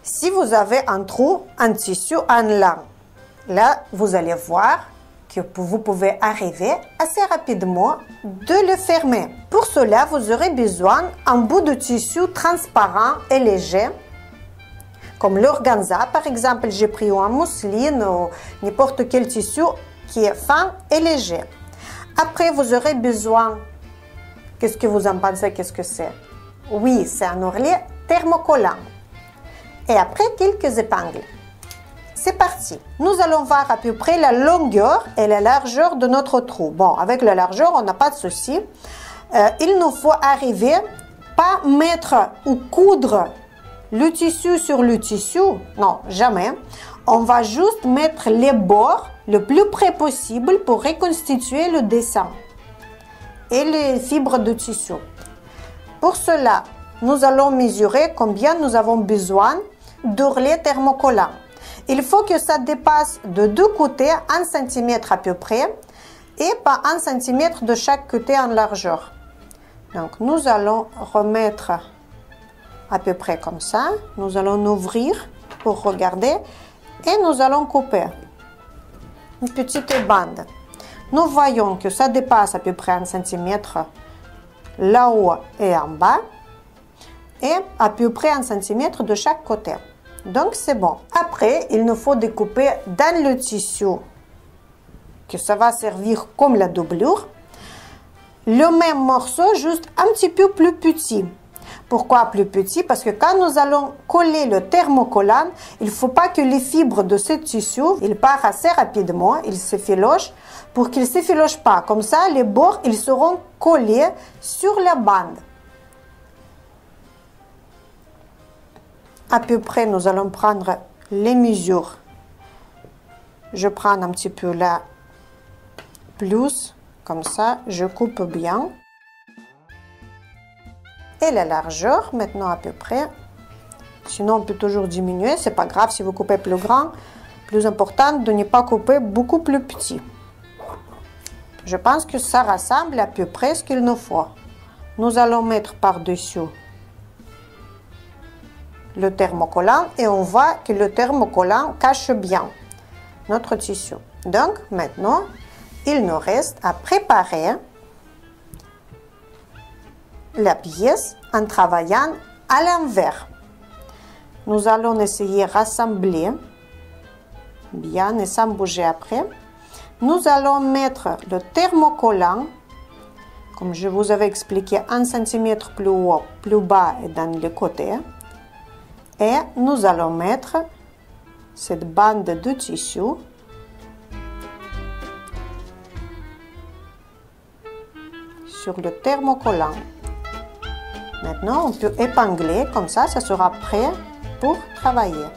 Si vous avez un trou en tissu en lin, là, vous allez voir que vous pouvez arriver assez rapidement de le fermer. Pour cela, vous aurez besoin d'un bout de tissu transparent et léger, comme l'organza, par exemple. J'ai pris un mousseline ou n'importe quel tissu qui est fin et léger. Après, vous aurez besoin, qu'est-ce que vous en pensez, qu'est-ce que c'est? Oui, c'est un ourlet thermocollant. Et après, quelques épingles. C'est parti. Nous allons voir à peu près la longueur et la largeur de notre trou. Bon, avec la largeur, on n'a pas de souci. Il nous faut arriver, pas mettre ou coudre le tissu sur le tissu. Non, jamais. On va juste mettre les bords le plus près possible pour reconstituer le dessin et les fibres de tissu. Pour cela, nous allons mesurer combien nous avons besoin d'ourlet thermocollant. Il faut que ça dépasse de deux côtés 1 cm à peu près et pas 1 cm de chaque côté en largeur. Donc nous allons remettre à peu près comme ça. Nous allons ouvrir pour regarder et nous allons couper une petite bande. Nous voyons que ça dépasse à peu près 1 cm là-haut et en bas et à peu près 1 cm de chaque côté. Donc c'est bon. Après, il nous faut découper dans le tissu que ça va servir comme la doublure le même morceau, juste un petit peu plus petit. Pourquoi plus petit? Parce que quand nous allons coller le thermocollant, il ne faut pas que les fibres de ce tissu, il part assez rapidement, il s'effiloche, pour qu'il ne s'effiloche pas. Comme ça, les bords, ils seront collés sur la bande. À peu près, nous allons prendre les mesures. Je prends un petit peu là, plus, comme ça, je coupe bien. Et la largeur, maintenant à peu près. Sinon, on peut toujours diminuer, c'est pas grave si vous coupez plus grand. Plus important de ne pas couper beaucoup plus petit. Je pense que ça ressemble à peu près ce qu'il nous faut. Nous allons mettre par-dessus le thermocollant et on voit que le thermocollant cache bien notre tissu. Donc maintenant, il nous reste à préparer la pièce en travaillant à l'envers. Nous allons essayer de rassembler bien et sans bouger après. Nous allons mettre le thermocollant, comme je vous avais expliqué, 1 cm plus haut, plus bas et dans les côtés. Et nous allons mettre cette bande de tissu sur le thermocollant. Maintenant, on peut épingler, comme ça sera prêt pour travailler.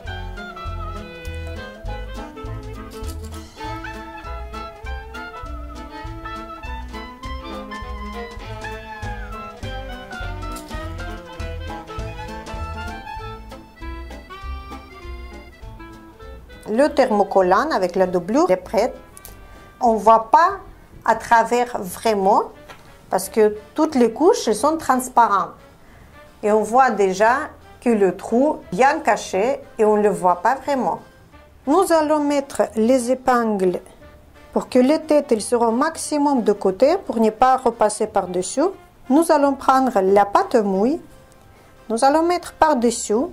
Le thermocollant avec la doublure est prêt. On ne voit pas à travers vraiment parce que toutes les couches sont transparentes. Et on voit déjà que le trou est bien caché et on ne le voit pas vraiment. Nous allons mettre les épingles pour que les têtes seront au maximum de côté pour ne pas repasser par-dessus. Nous allons prendre la pâte mouille. Nous allons mettre par-dessus.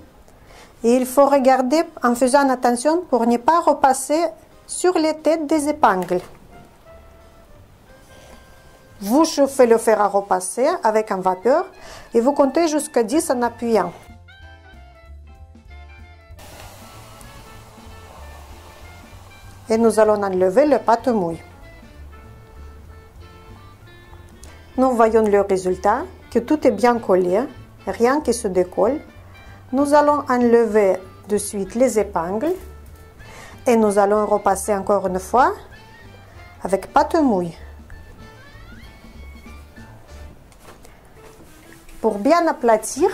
Et il faut regarder en faisant attention pour ne pas repasser sur les têtes des épingles. Vous chauffez le fer à repasser avec un vapeur et vous comptez jusqu'à 10 en appuyant. Et nous allons enlever la pâte mouille. Nous voyons le résultat, que tout est bien collé, rien qui se décolle. Nous allons enlever de suite les épingles et nous allons repasser encore une fois avec pâte mouille. Pour bien aplatir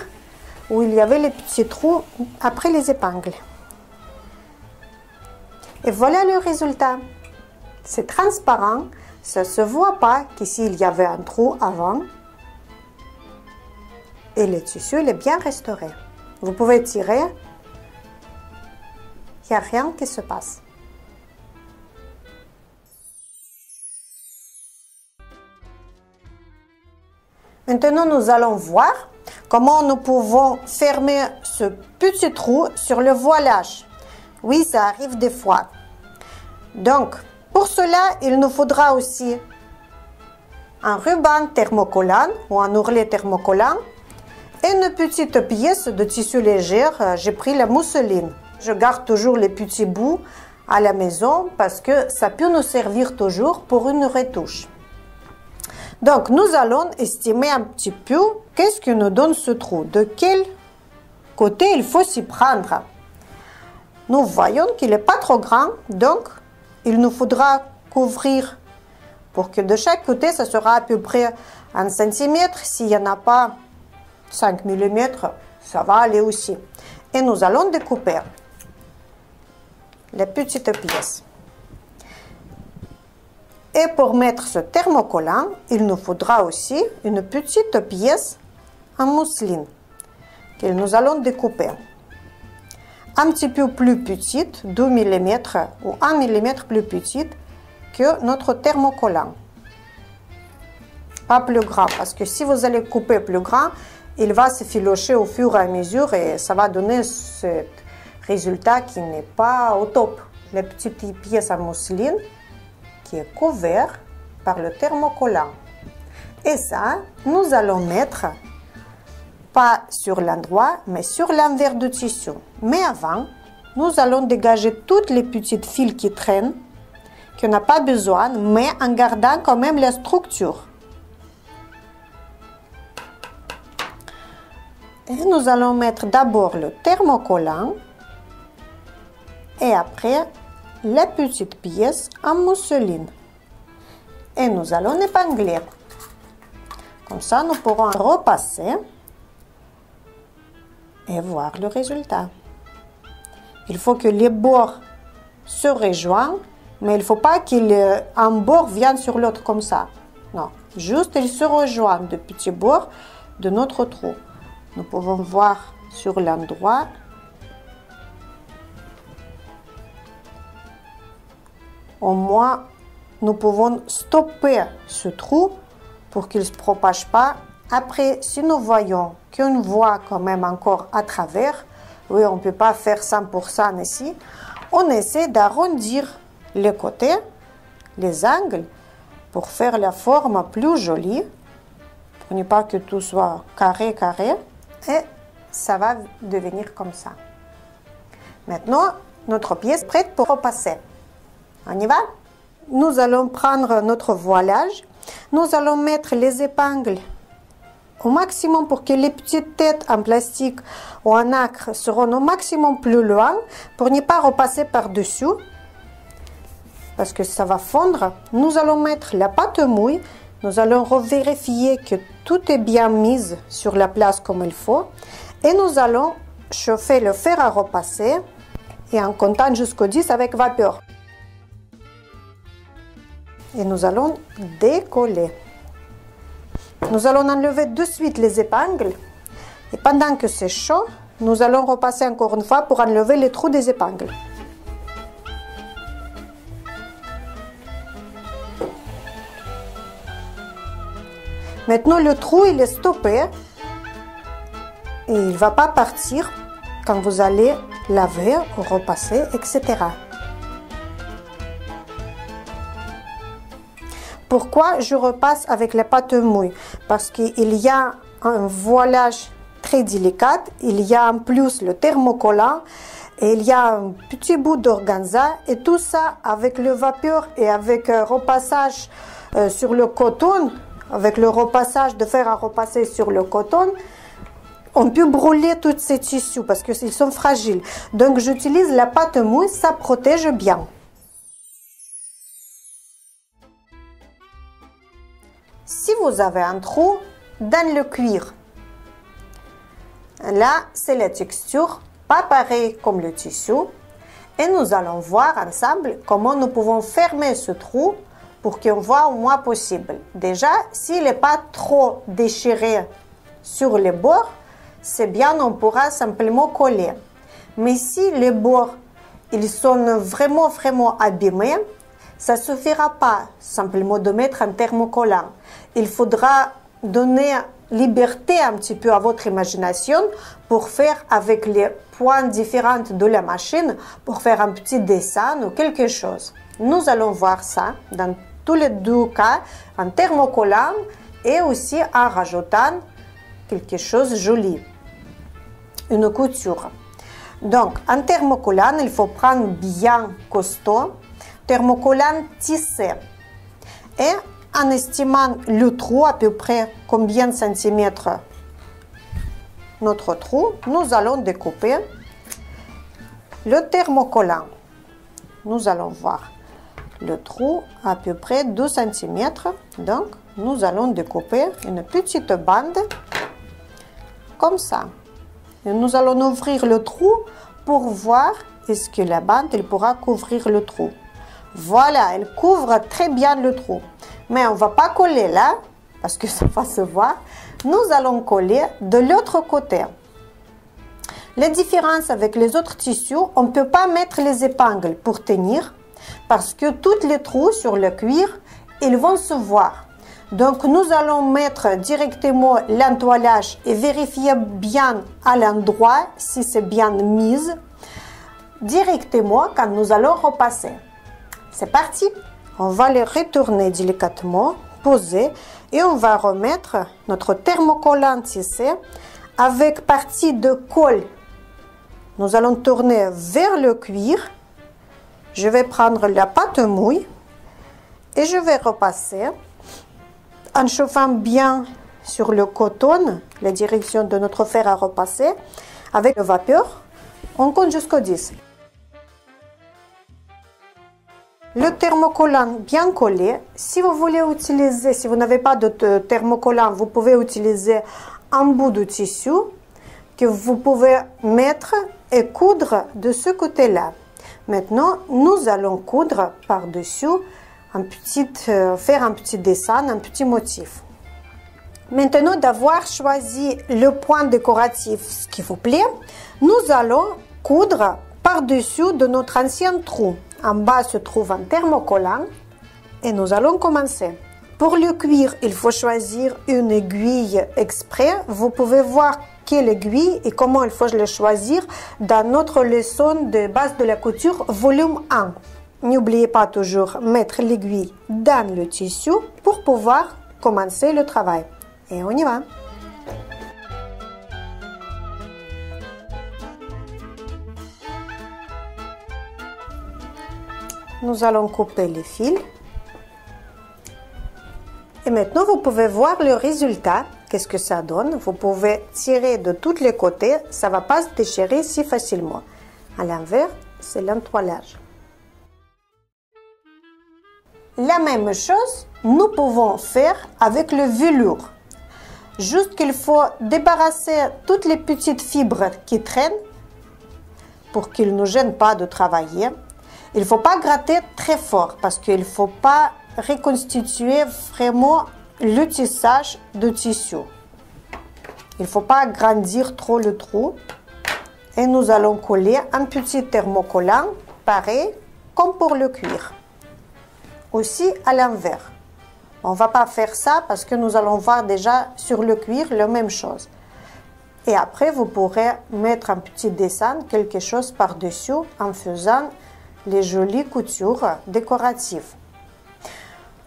où il y avait les petits trous après les épingles. Et voilà le résultat. C'est transparent, ça ne se voit pas qu'ici il y avait un trou avant. Et le tissu il est bien restauré. Vous pouvez tirer, il n'y a rien qui se passe. Maintenant, nous allons voir comment nous pouvons fermer ce petit trou sur le voilage. Oui, ça arrive des fois. Donc, pour cela, il nous faudra aussi un ruban thermocollant ou un ourlet thermocollant et une petite pièce de tissu léger. J'ai pris la mousseline. Je garde toujours les petits bouts à la maison parce que ça peut nous servir toujours pour une retouche. Donc, nous allons estimer un petit peu qu'est-ce que nous donne ce trou, de quel côté il faut s'y prendre. Nous voyons qu'il n'est pas trop grand, donc il nous faudra couvrir pour que de chaque côté, ça sera à peu près 1 cm. S'il n'y en a pas 5 mm, ça va aller aussi. Et nous allons découper les petites pièces. Et pour mettre ce thermocollant, il nous faudra aussi une petite pièce en mousseline que nous allons découper. Un petit peu plus petite, 2 mm ou 1 mm plus petite que notre thermocollant. Pas plus grand, parce que si vous allez couper plus grand, il va se filocher au fur et à mesure et ça va donner ce résultat qui n'est pas au top. Les petites pièces en mousseline qui est couvert par le thermocollant. Et ça, nous allons mettre pas sur l'endroit, mais sur l'envers du tissu. Mais avant, nous allons dégager toutes les petites fils qui traînent, qu'on n'a pas besoin, mais en gardant quand même la structure. Et nous allons mettre d'abord le thermocollant et après les petites pièces en mousseline. Et nous allons épingler. Comme ça, nous pourrons repasser et voir le résultat. Il faut que les bords se rejoignent, mais il ne faut pas qu'un bord vienne sur l'autre comme ça. Non, juste ils se rejoignent de petits bords de notre trou. Nous pouvons voir sur l'endroit. Au moins, nous pouvons stopper ce trou pour qu'il ne se propage pas. Après, si nous voyons qu'on voit quand même encore à travers, oui, on ne peut pas faire 100% ici, on essaie d'arrondir les côtés, les angles, pour faire la forme plus jolie, pour ne pas que tout soit carré, et ça va devenir comme ça. Maintenant, notre pièce est prête pour repasser. On y va? Nous allons prendre notre voilage. Nous allons mettre les épingles au maximum pour que les petites têtes en plastique ou en nacre seront au maximum plus loin pour ne pas repasser par-dessus parce que ça va fondre. Nous allons mettre la pâte mouille. Nous allons revérifier que tout est bien mis sur la place comme il faut. Et nous allons chauffer le fer à repasser et en comptant jusqu'au 10 avec vapeur. Et nous allons décoller. Nous allons enlever de suite les épingles. Et pendant que c'est chaud, nous allons repasser encore une fois pour enlever les trous des épingles. Maintenant, le trou il est stoppé. Et il ne va pas partir quand vous allez laver ou repasser, etc. Pourquoi je repasse avec la pâte mouille? Parce qu'il y a un voilage très délicat, il y a en plus le thermocollant et il y a un petit bout d'organza et tout ça avec le vapeur et avec repassage sur le coton, avec le repassage de fer à repasser sur le coton, on peut brûler tous ces tissus parce qu'ils sont fragiles. Donc j'utilise la pâte mouille, ça protège bien. Si vous avez un trou dans le cuir, là c'est la texture, pas pareil comme le tissu. Et nous allons voir ensemble comment nous pouvons fermer ce trou pour qu'on voit au moins possible. Déjà, s'il n'est pas trop déchiré sur les bords, c'est bien, on pourra simplement coller. Mais si les bords ils sont vraiment abîmés, ça ne suffira pas simplement de mettre un thermocollant. Il faudra donner liberté un petit peu à votre imagination pour faire avec les points différents de la machine, pour faire un petit dessin ou quelque chose. Nous allons voir ça dans tous les deux cas, en thermocollant et aussi en rajoutant quelque chose de joli, une couture. Donc, en thermocollant, il faut prendre bien costaud, thermocollant tissé. Et en estimant le trou, à peu près combien de centimètres notre trou, nous allons découper le thermocollant. Nous allons voir le trou à peu près 2 cm. Donc, nous allons découper une petite bande comme ça. Et nous allons ouvrir le trou pour voir est-ce que la bande elle pourra couvrir le trou. Voilà, elle couvre très bien le trou. Mais on ne va pas coller là, parce que ça va se voir. Nous allons coller de l'autre côté. La différence avec les autres tissus, on ne peut pas mettre les épingles pour tenir, parce que tous les trous sur le cuir, ils vont se voir. Donc, nous allons mettre directement l'entoilage et vérifier bien à l'endroit si c'est bien mis directement quand nous allons repasser. C'est parti! On va les retourner délicatement, poser et on va remettre notre thermocollant tissé avec partie de colle. Nous allons tourner vers le cuir. Je vais prendre la pâte mouille et je vais repasser en chauffant bien sur le coton, la direction de notre fer à repasser, avec la vapeur, on compte jusqu'au 10. Le thermocollant bien collé, si vous voulez utiliser, si vous n'avez pas de thermocollant, vous pouvez utiliser un bout de tissu que vous pouvez mettre et coudre de ce côté-là. Maintenant, nous allons coudre par-dessus faire un petit dessin, un petit motif. Maintenant d'avoir choisi le point décoratif qui vous plaît, nous allons coudre par-dessus de notre ancien trou. En bas se trouve un thermocollant et nous allons commencer. Pour le cuir, il faut choisir une aiguille exprès. Vous pouvez voir quelle aiguille et comment il faut le choisir dans notre leçon de base de la couture volume 1. N'oubliez pas toujours mettre l'aiguille dans le tissu pour pouvoir commencer le travail. Et on y va! Nous allons couper les fils. Et maintenant, vous pouvez voir le résultat. Qu'est-ce que ça donne? Vous pouvez tirer de tous les côtés. Ça ne va pas se déchirer si facilement. À l'envers, c'est l'entoilage. La même chose, nous pouvons faire avec le velours. Juste qu'il faut débarrasser toutes les petites fibres qui traînent pour qu'ils ne nous gênent pas de travailler. Il ne faut pas gratter très fort parce qu'il ne faut pas reconstituer vraiment le tissage de tissu. Il ne faut pas agrandir trop le trou. Et nous allons coller un petit thermocollant, pareil comme pour le cuir. Aussi à l'envers. On ne va pas faire ça parce que nous allons voir déjà sur le cuir la même chose. Et après, vous pourrez mettre un petit dessin, quelque chose par-dessus en faisant les jolies coutures décoratives.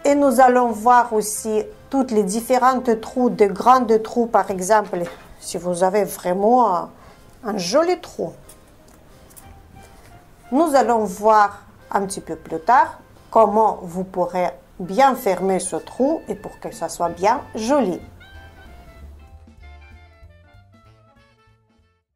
Et nous allons voir aussi toutes les différentes trous, de grands trous par exemple, si vous avez vraiment un joli trou. Nous allons voir un petit peu plus tard comment vous pourrez bien fermer ce trou et pour que ça soit bien joli.